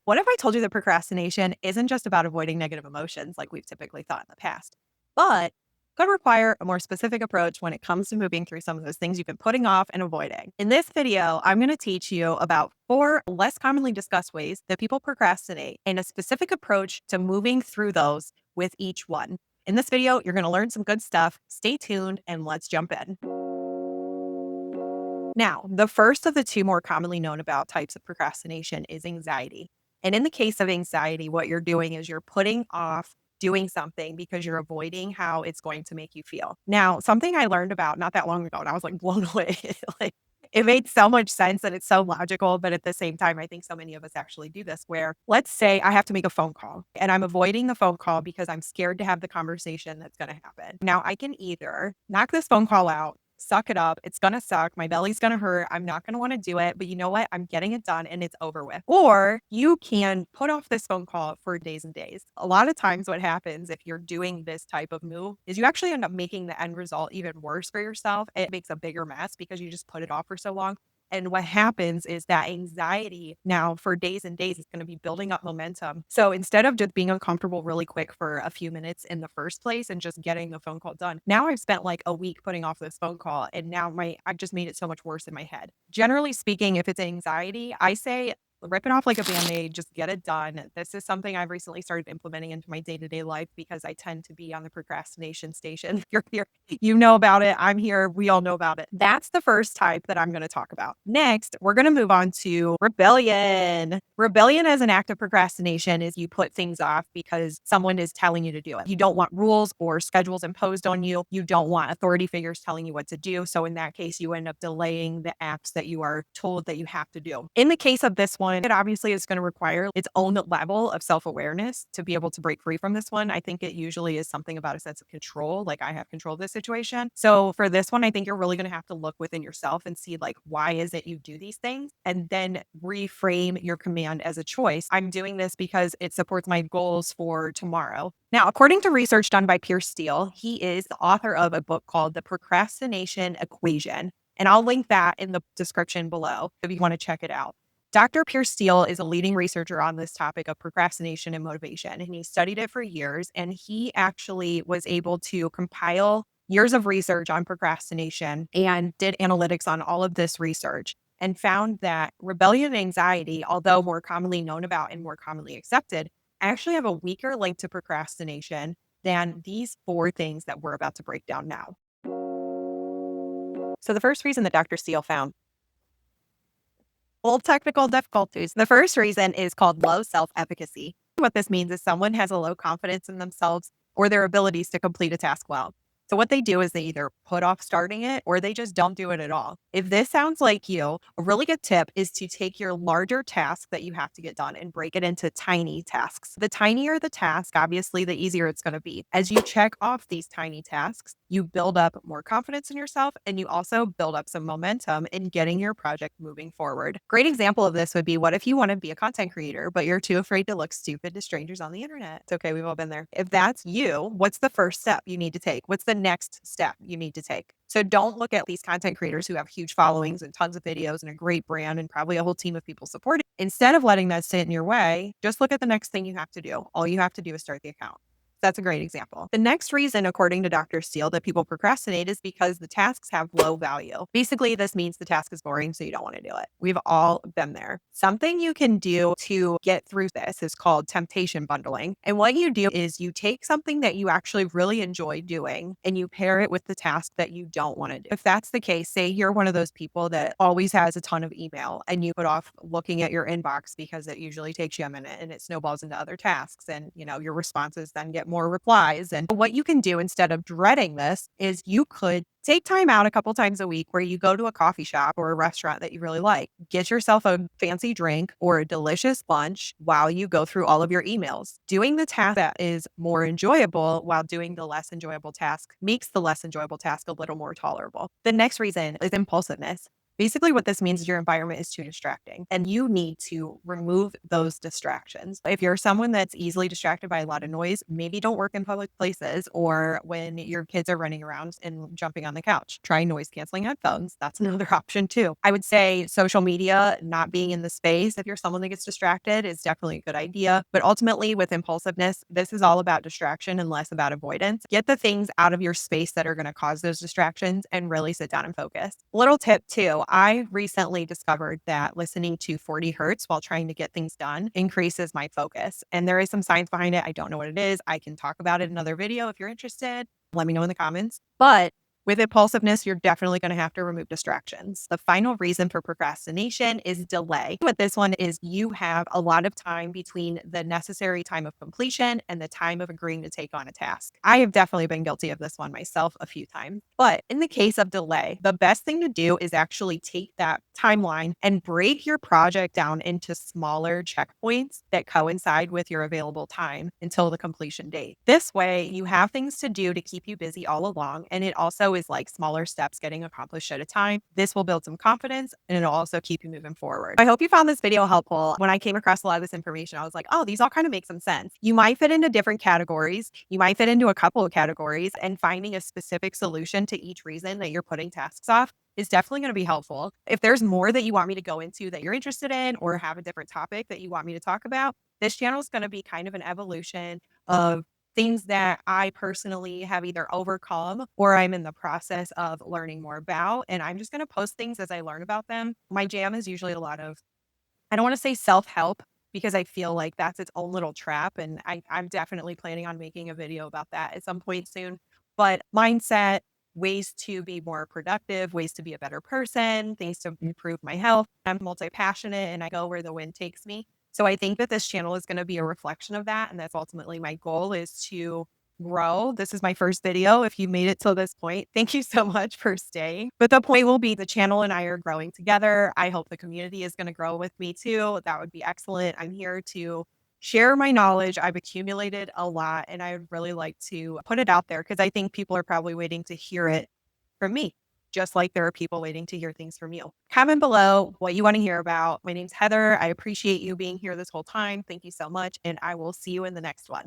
What if I told you that procrastination isn't just about avoiding negative emotions like we've typically thought in the past, but could require a more specific approach when it comes to moving through some of those things you've been putting off and avoiding? In this video, I'm going to teach you about 4 less commonly discussed ways that people procrastinate and a specific approach to moving through those with each one. In this video, you're going to learn some good stuff. Stay tuned and let's jump in. Now, the first of the 2 more commonly known about types of procrastination is anxiety. And in the case of anxiety, what you're doing is you're putting off doing something because you're avoiding how it's going to make you feel. Now, something I learned about not that long ago, and I was like blown away. Like it made so much sense and it's so logical, but at the same time, I think so many of us actually do this where let's say I have to make a phone call and I'm avoiding the phone call because I'm scared to have the conversation that's going to happen. Now, I can either knock this phone call out, suck it up. It's going to suck. My belly's going to hurt. I'm not going to want to do it. But you know what? I'm getting it done and it's over with. Or you can put off this phone call for days and days. A lot of times, what happens if you're doing this type of move is you actually end up making the end result even worse for yourself. It makes a bigger mess because you just put it off for so long. And what happens is that anxiety now for days and days is going to be building up momentum. So instead of just being uncomfortable really quick for a few minutes in the first place and just getting the phone call done, now I've spent like a week putting off this phone call and now I've just made it so much worse in my head. Generally speaking, if it's anxiety, I say rip it off like a band-aid, just get it done. This is something I've recently started implementing into my day-to-day life because I tend to be on the procrastination station. You're here, you know about it. I'm here. We all know about it. That's the first type that I'm going to talk about. Next, we're going to move on to rebellion. Rebellion as an act of procrastination is you put things off because someone is telling you to do it. You don't want rules or schedules imposed on you. You don't want authority figures telling you what to do. So in that case, you end up delaying the acts that you are told that you have to do. In the case of this one, it obviously is going to require its own level of self-awareness to be able to break free from this one. I think it usually is something about a sense of control, like I have control of this situation. So for this one, I think you're really going to have to look within yourself and see like, why is it you do these things? And then reframe your command as a choice. I'm doing this because it supports my goals for tomorrow. Now, according to research done by Pierce Steele, he is the author of a book called The Procrastination Equation. And I'll link that in the description below if you want to check it out. Dr. Pierce Steele is a leading researcher on this topic of procrastination and motivation, and he studied it for years. And he actually was able to compile years of research on procrastination and did analytics on all of this research and found that rebellion and anxiety, although more commonly known about and more commonly accepted, actually have a weaker link to procrastination than these 4 things that we're about to break down now. So the first reason that Dr. Steele found technical difficulties. The first reason is called low self-efficacy. What this means is someone has a low confidence in themselves or their abilities to complete a task well. So what they do is they either put off starting it or they just don't do it at all. If this sounds like you, a really good tip is to take your larger task that you have to get done and break it into tiny tasks. The tinier the task, obviously, the easier it's going to be. As you check off these tiny tasks, you build up more confidence in yourself and you also build up some momentum in getting your project moving forward. Great example of this would be what if you want to be a content creator, but you're too afraid to look stupid to strangers on the internet? It's okay. We've all been there. If that's you, what's the first step you need to take? What's the next step you need to take? So don't look at these content creators who have huge followings and tons of videos and a great brand and probably a whole team of people supporting. Instead of letting that sit in your way, just look at the next thing you have to do. All you have to do is start the account. That's a great example. The next reason, according to Dr. Steele, that people procrastinate is because the tasks have low value. Basically, this means the task is boring, so you don't want to do it. We've all been there. Something you can do to get through this is called temptation bundling. And what you do is you take something that you actually really enjoy doing and you pair it with the task that you don't want to do. If that's the case, say you're one of those people that always has a ton of email and you put off looking at your inbox because it usually takes you a minute and it snowballs into other tasks and, your responses then get more replies. And what you can do instead of dreading this is you could take time out a couple times a week where you go to a coffee shop or a restaurant that you really like, get yourself a fancy drink or a delicious lunch while you go through all of your emails. Doing the task that is more enjoyable while doing the less enjoyable task makes the less enjoyable task a little more tolerable. The next reason is impulsiveness. Basically, what this means is your environment is too distracting and you need to remove those distractions. If you're someone that's easily distracted by a lot of noise, maybe don't work in public places or when your kids are running around and jumping on the couch. Try noise canceling headphones. That's another option too. I would say social media, not being in the space, if you're someone that gets distracted, is definitely a good idea. But ultimately, with impulsiveness, this is all about distraction and less about avoidance. Get the things out of your space that are going to cause those distractions and really sit down and focus. Little tip too, I recently discovered that listening to 40 hertz while trying to get things done increases my focus. And there is some science behind it. I don't know what it is. I can talk about it in another video if you're interested. Let me know in the comments. But with impulsiveness, you're definitely going to have to remove distractions. The final reason for procrastination is delay. What this one is, you have a lot of time between the necessary time of completion and the time of agreeing to take on a task. I have definitely been guilty of this one myself a few times. But in the case of delay, the best thing to do is actually take that timeline and break your project down into smaller checkpoints that coincide with your available time until the completion date. This way, you have things to do to keep you busy all along, and it also is like smaller steps getting accomplished at a time. This will build some confidence and it'll also keep you moving forward. I hope you found this video helpful. When I came across a lot of this information, I was like, oh, these all kind of make some sense. You might fit into different categories. You might fit into a couple of categories, and finding a specific solution to each reason that you're putting tasks off is definitely going to be helpful. If there's more that you want me to go into that you're interested in, or have a different topic that you want me to talk about, this channel is going to be kind of an evolution of things that I personally have either overcome or I'm in the process of learning more about. And I'm just going to post things as I learn about them. My jam is usually a lot of, I don't want to say self-help because I feel like that's its own little trap. And I'm definitely planning on making a video about that at some point soon. But mindset, ways to be more productive, ways to be a better person, things to improve my health. I'm multi-passionate and I go where the wind takes me. So I think that this channel is going to be a reflection of that. And that's ultimately my goal, is to grow. This is my first video. If you made it till this point, thank you so much for staying. But the point will be, the channel and I are growing together. I hope the community is going to grow with me too. That would be excellent. I'm here to share my knowledge. I've accumulated a lot and I would really like to put it out there because I think people are probably waiting to hear it from me, just like there are people waiting to hear things from you. Comment below what you want to hear about. My name's Heather. I appreciate you being here this whole time. Thank you so much. And I will see you in the next one.